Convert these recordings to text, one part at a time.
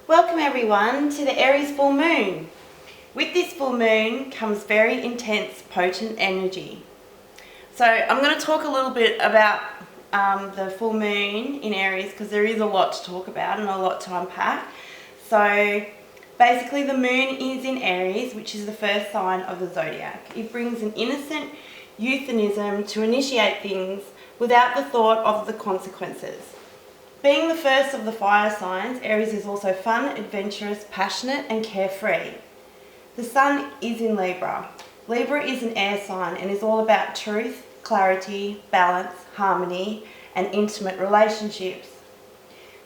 Welcome everyone to the Aries full moon. With this full moon comes very intense, potent energy. So I'm going to talk a little bit about the full moon in Aries because there is a lot to talk about and a lot to unpack. So basically the moon is in Aries, which is the first sign of the zodiac. It brings an innocent euphemism to initiate things without the thought of the consequences. Being the first of the fire signs, Aries is also fun, adventurous, passionate and carefree. The sun is in Libra. Libra is an air sign and is all about truth, clarity, balance, harmony and intimate relationships.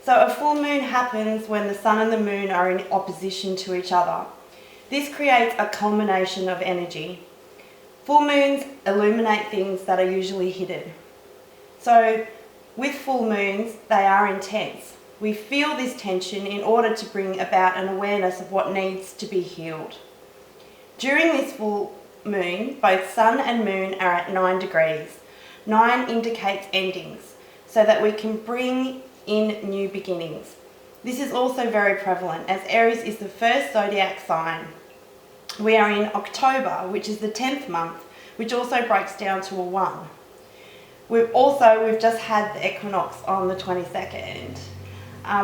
So a full moon happens when the sun and the moon are in opposition to each other. This creates a culmination of energy. Full moons illuminate things that are usually hidden. So with full moons, they are intense. We feel this tension in order to bring about an awareness of what needs to be healed. During this full moon, both sun and moon are at 9 degrees. 9 indicates endings, so that we can bring in new beginnings. This is also very prevalent as Aries is the first zodiac sign. We are in October, which is the 10th month, which also breaks down to a 1. We've just had the equinox on the 22nd,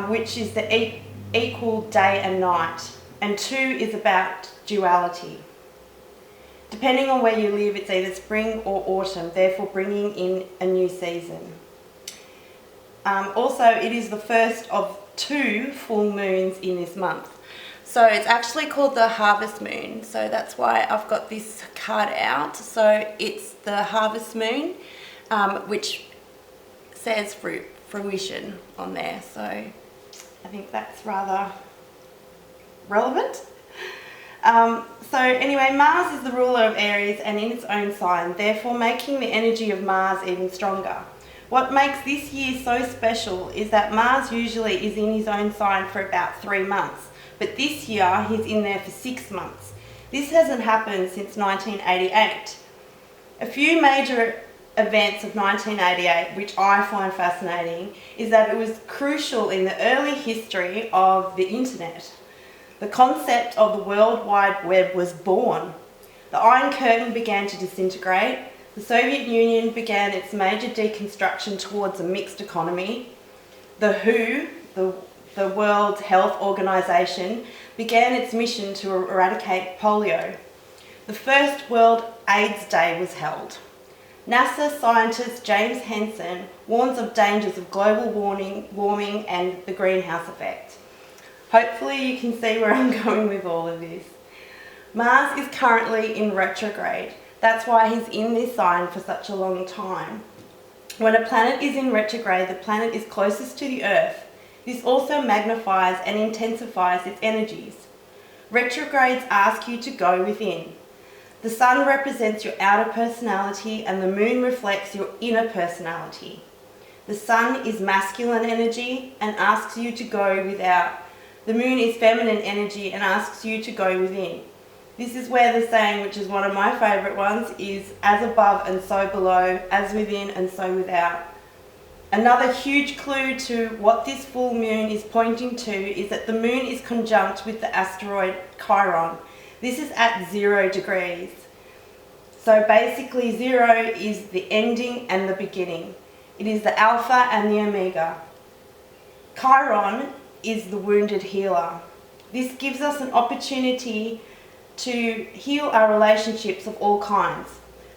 which is the equal day and night, and 2 is about duality. Depending on where you live, it's either spring or autumn, therefore bringing in a new season. Also, it is the first of 2 full moons in this month. So it's actually called the harvest moon, so that's why I've got this card out. So it's the harvest moon, which says fruition on there, so I think that's rather relevant. So anyway, Mars is the ruler of Aries and in its own sign, therefore making the energy of Mars even stronger. What makes this year so special is that Mars usually is in his own sign for about 3 months, but this year he's in there for 6 months. This hasn't happened since 1988. A few major events of 1988, which I find fascinating, is that it was crucial in the early history of the internet. The concept of the World Wide Web was born. The Iron Curtain began to disintegrate. The Soviet Union began its major deconstruction towards a mixed economy. The WHO, the World Health Organization, began its mission to eradicate polio. The first World AIDS Day was held. NASA scientist James Hansen warns of dangers of global warming and the greenhouse effect. Hopefully you can see where I'm going with all of this. Mars is currently in retrograde. That's why he's in this sign for such a long time. When a planet is in retrograde, the planet is closest to the Earth. This also magnifies and intensifies its energies. Retrogrades ask you to go within. The sun represents your outer personality and the moon reflects your inner personality. The sun is masculine energy and asks you to go without. The moon is feminine energy and asks you to go within. This is where the saying, which is one of my favourite ones, is as above and so below, as within and so without. Another huge clue to what this full moon is pointing to is that the moon is conjunct with the asteroid Chiron. This is at 0 degrees. So basically 0 is the ending and the beginning. It is the alpha and the omega. Chiron is the wounded healer. This gives us an opportunity to heal our relationships of all kinds,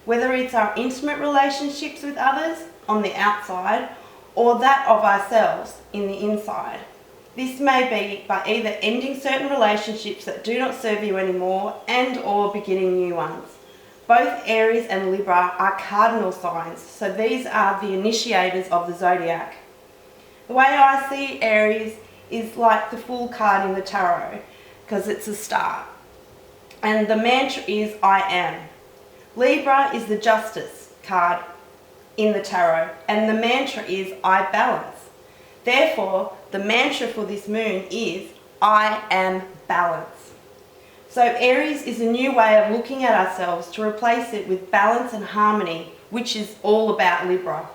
whether it's our intimate relationships with others on the outside or that of ourselves in the inside. This may be by either ending certain relationships that do not serve you anymore and or beginning new ones. Both Aries and Libra are cardinal signs, so these are the initiators of the zodiac. The way I see Aries is like the Fool card in the tarot, because it's a star. And the mantra is I am. Libra is the Justice card in the tarot, and the mantra is I balance. Therefore, the mantra for this moon is I am balance. So Aries is a new way of looking at ourselves to replace it with balance and harmony, which is all about Libra.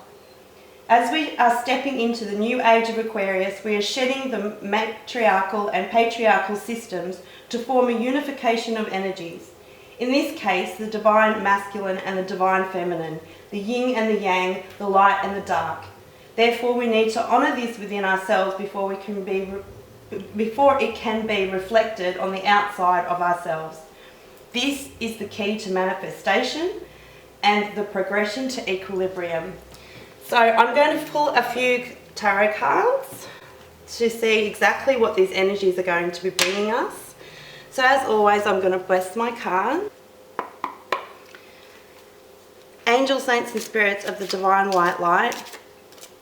As we are stepping into the new age of Aquarius, we are shedding the matriarchal and patriarchal systems to form a unification of energies. In this case, the divine masculine and the divine feminine, the yin and the yang, the light and the dark. Therefore, we need to honour this within ourselves before it can be reflected on the outside of ourselves. This is the key to manifestation and the progression to equilibrium. So I'm going to pull a few tarot cards to see exactly what these energies are going to be bringing us. So as always, I'm going to bless my card. Angels, saints and spirits of the divine white light,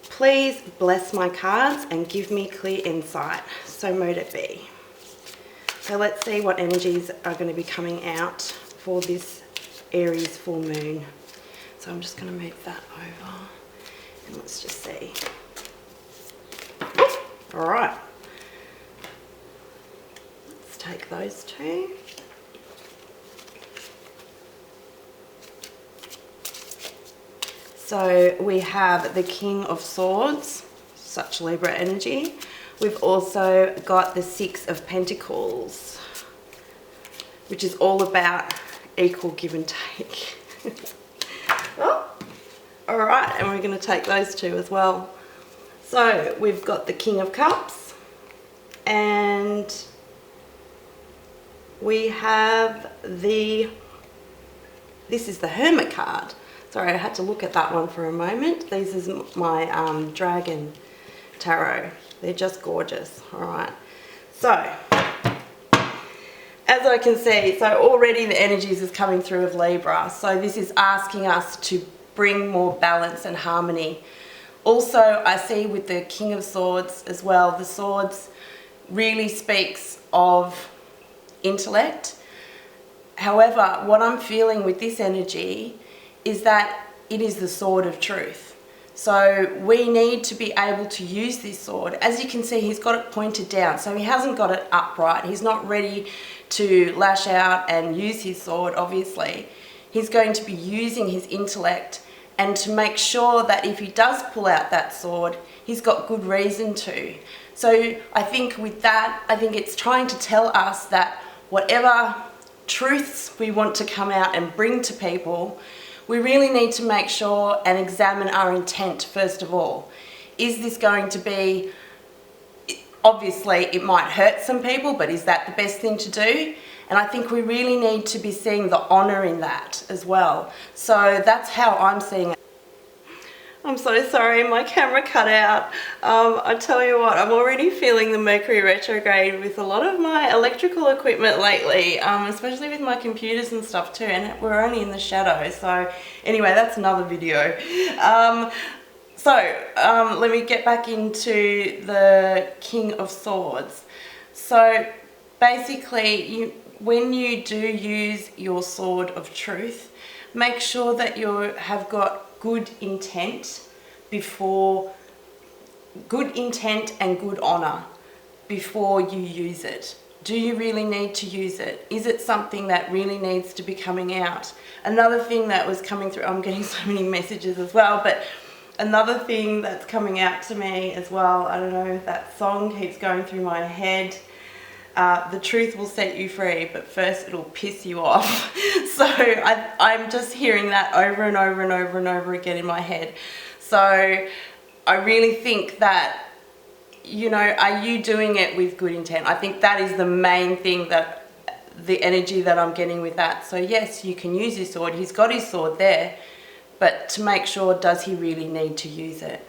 please bless my cards and give me clear insight. So mote it be. So let's see what energies are going to be coming out for this Aries full moon. So I'm just going to move that over. And let's just see. All right. Let's take those two. So we have the King of Swords, such Libra energy. We've also got the Six of Pentacles, which is all about equal give and take. Oh. All right, and we're going to take those two as well. So we've got the King of Cups, and we have this is the Hermit card. Sorry, I had to look at that one for a moment. This is my Dragon Tarot. They're just gorgeous. All right, so as I can see, so already the energies is coming through of Libra. So this is asking us to bring more balance and harmony. Also, I see with the King of Swords as well, the swords really speaks of intellect. However, what I'm feeling with this energy is that it is the sword of truth. So we need to be able to use this sword. As you can see, he's got it pointed down, so he hasn't got it upright. He's not ready to lash out and use his sword, obviously. He's going to be using his intellect and to make sure that if he does pull out that sword, he's got good reason to. So I think with that, I think it's trying to tell us that whatever truths we want to come out and bring to people, we really need to make sure and examine our intent first of all. Is this going to be, obviously it might hurt some people, but is that the best thing to do? And I think we really need to be seeing the honour in that as well. So that's how I'm seeing it. I'm so sorry, my camera cut out. I tell you what, I'm already feeling the Mercury retrograde with a lot of my electrical equipment lately, especially with my computers and stuff too, and we're only in the shadow. So anyway, that's another video. Let me get back into the King of Swords. So basically, when you do use your sword of truth, make sure that you have got good intent and good honor before you use it. Do you really need to use it? Is it something that really needs to be coming out? Another thing that was coming through, I'm getting so many messages as well, but another thing that's coming out to me as well, I don't know, that song keeps going through my head. The truth will set you free, but first it'll piss you off. So I'm just hearing that over and over and over and over again in my head. So I really think that, you know, are you doing it with good intent? I think that is the main thing, that the energy that I'm getting with that. So yes, you can use his sword. He's got his sword there, but to make sure, does he really need to use it?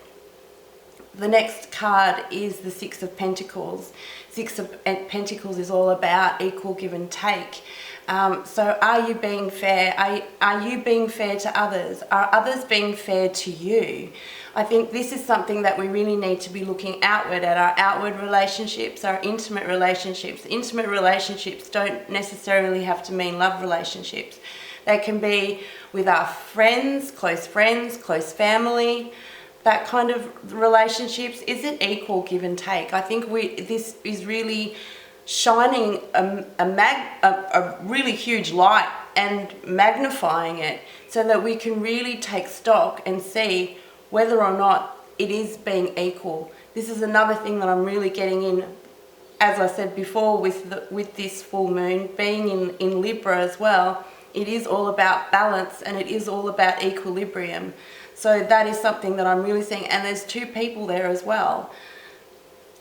The next card is the Six of Pentacles. Six of Pentacles is all about equal give and take. So are you being fair? Are you being fair to others? Are others being fair to you? I think this is something that we really need to be looking outward at, our outward relationships, our intimate relationships. Intimate relationships don't necessarily have to mean love relationships. They can be with our friends, close family, that kind of relationships. Is it equal give and take? I think this is really shining a really huge light and magnifying it so that we can really take stock and see whether or not it is being equal. This is another thing that I'm really getting in, as I said before, with this full moon being in Libra as well. It is all about balance, and it is all about equilibrium. So that is something that I'm really seeing. And there's two people there as well.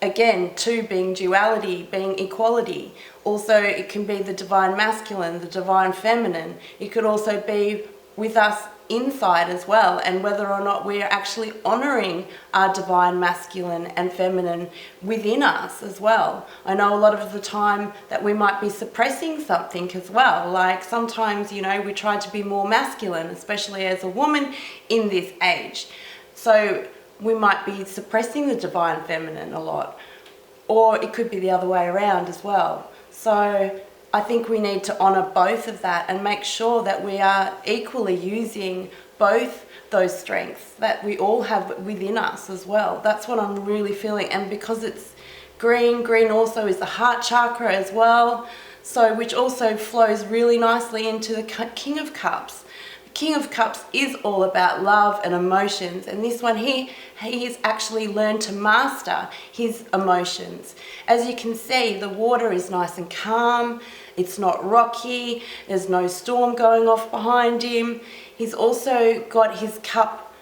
Again, two being duality, being equality. Also, it can be the divine masculine, the divine feminine. It could also be with us inside as well, and whether or not we're actually honoring our divine masculine and feminine within us as well. I know a lot of the time that we might be suppressing something as well. Like sometimes, you know, we try to be more masculine, especially as a woman in this age. So we might be suppressing the divine feminine a lot, or it could be the other way around as well. So I think we need to honour both of that and make sure that we are equally using both those strengths that we all have within us as well. That's what I'm really feeling. And because it's green also is the heart chakra as well, so which also flows really nicely into the King of Cups. King of Cups is all about love and emotions, and this one here, he's actually learned to master his emotions. As you can see, the water is nice and calm, it's not rocky, there's no storm going off behind him. He's also got his cup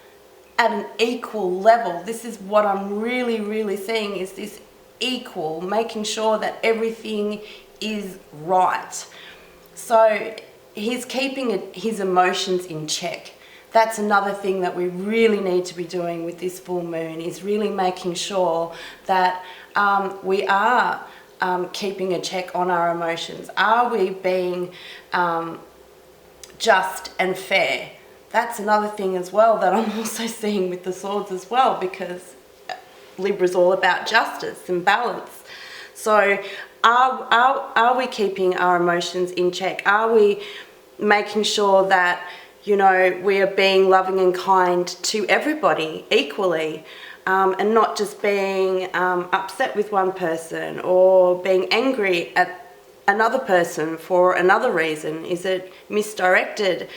at an equal level. This is what I'm really seeing, is this equal, making sure that everything is right. So he's keeping his emotions in check. That's another thing that we really need to be doing with this full moon, is really making sure that we are keeping a check on our emotions. Are we being just and fair? That's another thing as well that I'm also seeing with the swords as well, because Libra's all about justice and balance. So are we keeping our emotions in check? Are we making sure that, you know, we are being loving and kind to everybody equally, and not just being upset with one person or being angry at another person for another reason? Is it misdirected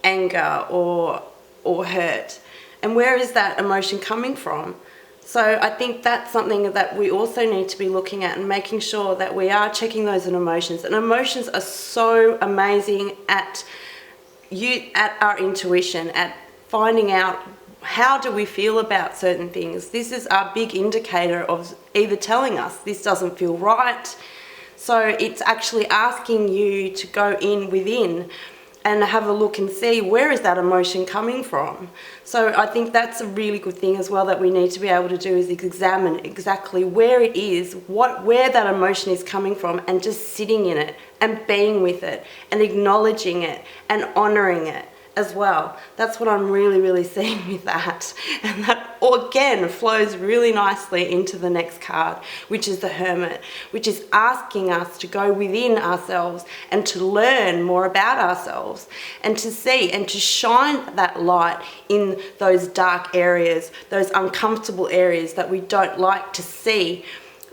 anger or hurt? And where is that emotion coming from? So I think that's something that we also need to be looking at and making sure that we are checking those emotions. And emotions are so amazing at our intuition, at finding out how do we feel about certain things. This is our big indicator of either telling us this doesn't feel right. So it's actually asking you to go within and have a look and see, where is that emotion coming from? So I think that's a really good thing as well that we need to be able to do, is examine exactly where it is, where that emotion is coming from, and just sitting in it and being with it and acknowledging it and honouring it as well. That's what I'm really seeing with that. And that again flows really nicely into the next card, which is the Hermit, which is asking us to go within ourselves and to learn more about ourselves and to see and to shine that light in those dark areas, those uncomfortable areas that we don't like to see,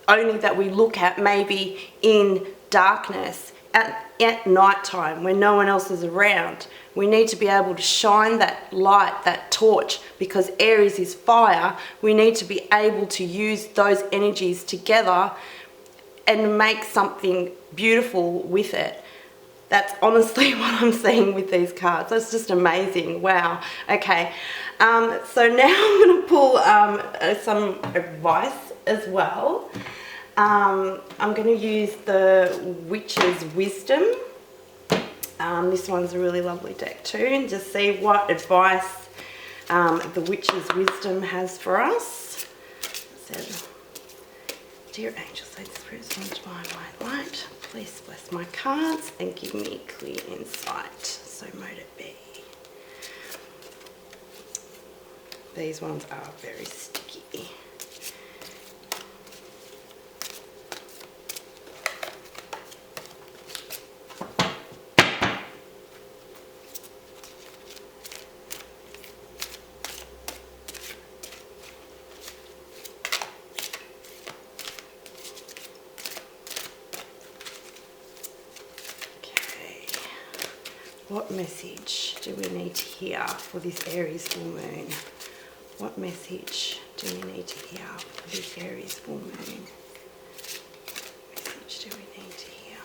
only that we look at maybe in darkness at night time when no one else is around. We need to be able to shine that light, that torch, because Aries is fire. We need to be able to use those energies together and make something beautiful with it. That's honestly what I'm seeing with these cards. That's just amazing. Wow. Okay. So now I'm going to pull some advice as well. I'm going to use the Witch's Wisdom. This one's a really lovely deck too, and just see what advice the Witch's Wisdom has for us. It said, dear angels, Holy Spirit, divine light, please bless my cards and give me clear insight. So mote it be. These ones are very sticky. What message do we need to hear for this Aries full moon? What message do we need to hear for this Aries full moon? What message do we need to hear?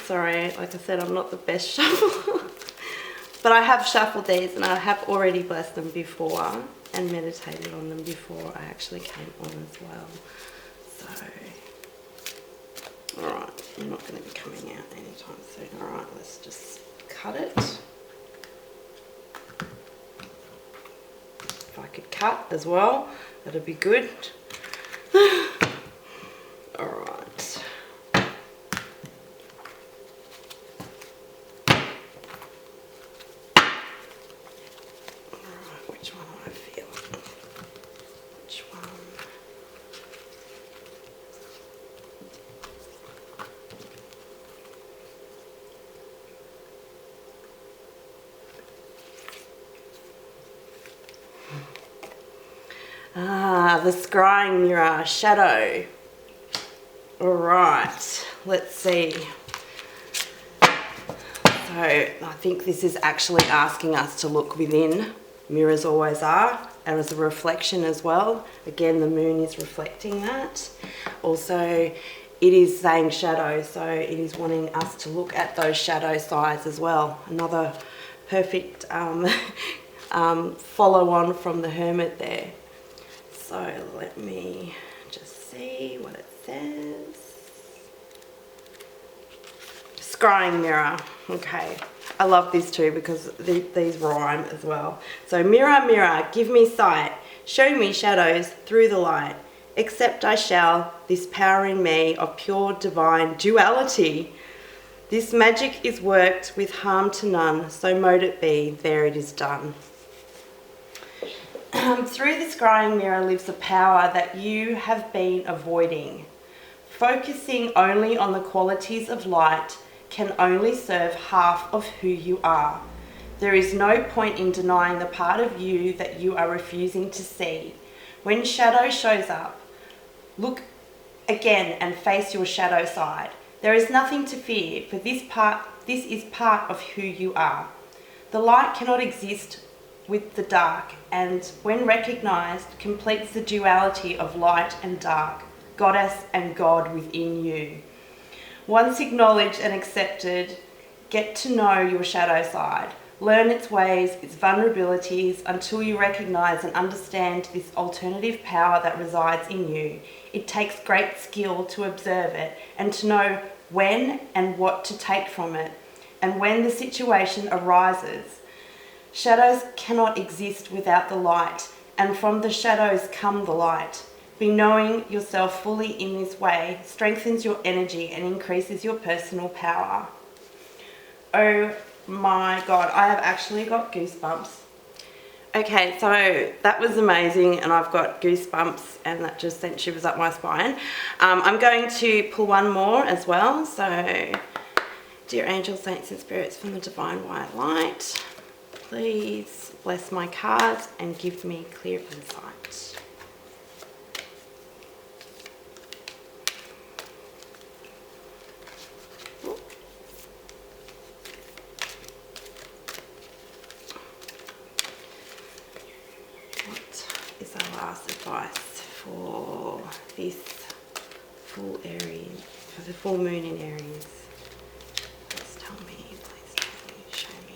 Sorry, like I said, I'm not the best shuffler. But I have shuffled these and I have already blessed them before and meditated on them before I actually came on as well. So, alright, I'm not going to be coming out anytime soon. Alright, let's just cut it. If I could cut as well, that'd be good. Alright. The Scrying Mirror, shadow. Alright, let's see. So I think this is actually asking us to look within. Mirrors always are, and as a reflection as well. Again, the moon is reflecting that. Also, it is saying shadow, so it is wanting us to look at those shadow sides as well. Another perfect follow on from the Hermit there. So let me just see what it says. Scrying Mirror. Okay, I love this too because these rhyme as well. So mirror, mirror, give me sight. Show me shadows through the light. Accept I shall this power in me of pure divine duality. This magic is worked with harm to none. So mote it be, there it is done. Through the Scrying Mirror lives a power that you have been avoiding. Focusing only on the qualities of light can only serve half of who you are. There is no point in denying the part of you that you are refusing to see. When shadow shows up, look again and face your shadow side. There is nothing to fear, for this is part of who you are. The light cannot exist with the dark, and when recognized, completes the duality of light and dark, goddess and god within you. Once acknowledged and accepted, get to know your shadow side. Learn its ways, its vulnerabilities, until you recognize and understand this alternative power that resides in you. It takes great skill to observe it and to know when and what to take from it, and when the situation arises. Shadows cannot exist without the light, and from the shadows come the light. Be knowing yourself fully in this way strengthens your energy and increases your personal power. Oh my God, I have actually got goosebumps. Okay, so that was amazing, and I've got goosebumps, and that just sent shivers up my spine. I'm going to pull one more as well. So, dear angels, saints and spirits from the divine white light, please bless my cards and give me clear insight. What is our last advice for this full Aries, for the full moon in Aries? Please tell me, show me.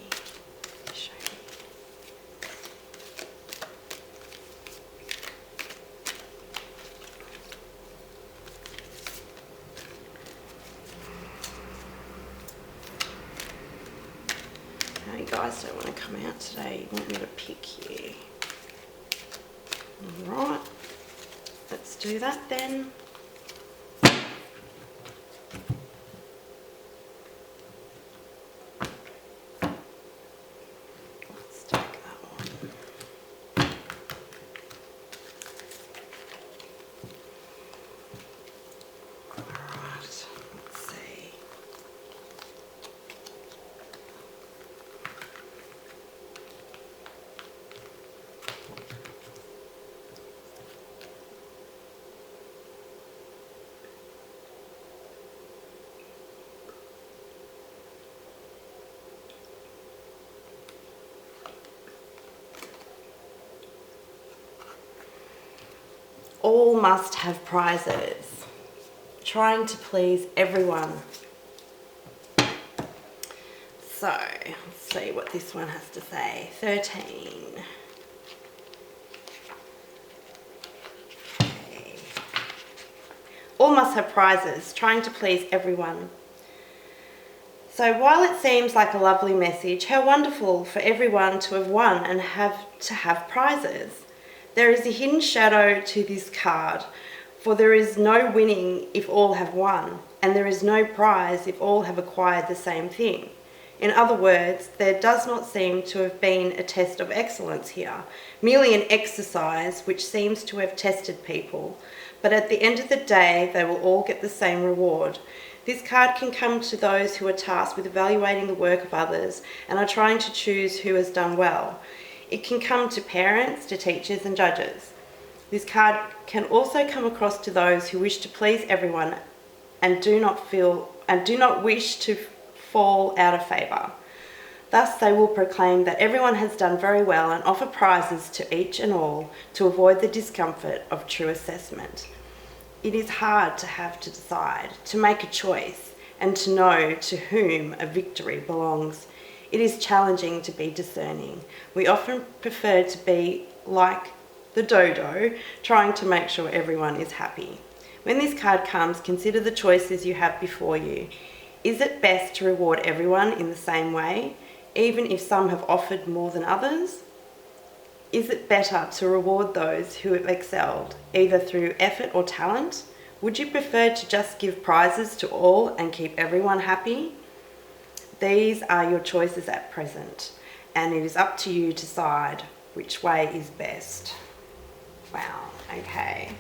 No, you guys don't want to come out today. You want me to pick you. Alright, let's do that then. Let's take that one. Alright, let's see. all must have prizes. Trying to please everyone. So, let's see what this one has to say. 13. Okay. All must have prizes. Trying to please everyone. So while it seems like a lovely message, how wonderful for everyone to have won and have prizes. There is a hidden shadow to this card, for there is no winning if all have won, and there is no prize if all have acquired the same thing. In other words, there does not seem to have been a test of excellence here, merely an exercise which seems to have tested people, but at the end of the day they will all get the same reward. This card can come to those who are tasked with evaluating the work of others and are trying to choose who has done well. It can come to parents, to teachers and judges. This card can also come across to those who wish to please everyone and do not wish to fall out of favour. Thus they will proclaim that everyone has done very well and offer prizes to each and all to avoid the discomfort of true assessment. It is hard to have to decide, to make a choice, and to know to whom a victory belongs. It is challenging to be discerning. We often prefer to be like the dodo, trying to make sure everyone is happy. When this card comes, consider the choices you have before you. Is it best to reward everyone in the same way, even if some have offered more than others? Is it better to reward those who have excelled, either through effort or talent? Would you prefer to just give prizes to all and keep everyone happy? These are your choices at present, and it is up to you to decide which way is best. Wow, okay.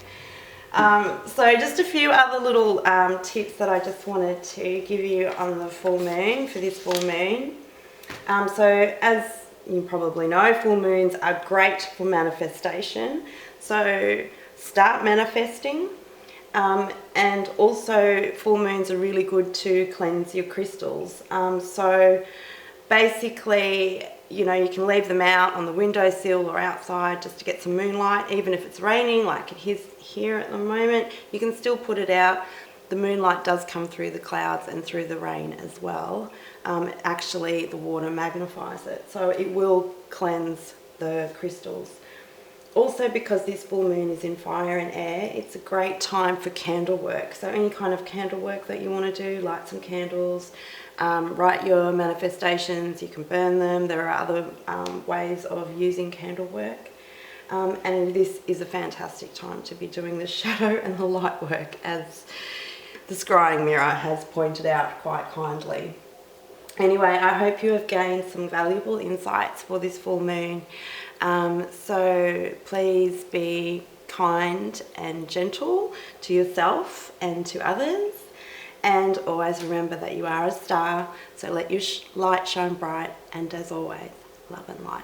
So just a few other little tips that I just wanted to give you on the full moon, for this full moon. So as you probably know, full moons are great for manifestation. So start manifesting. And also full moons are really good to cleanse your crystals. So basically, you know, you can leave them out on the windowsill or outside just to get some moonlight. Even if it's raining like it is here at the moment, you can still put it out. The moonlight does come through the clouds and through the rain as well. Actually, the water magnifies it, so it will cleanse the crystals. Also, because this full moon is in fire and air, it's a great time for candle work. So any kind of candle work that you want to do, light some candles, write your manifestations, you can burn them. There are other ways of using candle work. And this is a fantastic time to be doing the shadow and the light work, as the Scrying Mirror has pointed out quite kindly. Anyway, I hope you have gained some valuable insights for this full moon. So please be kind and gentle to yourself and to others. And always remember that you are a star, so let your light shine bright. And as always, love and light.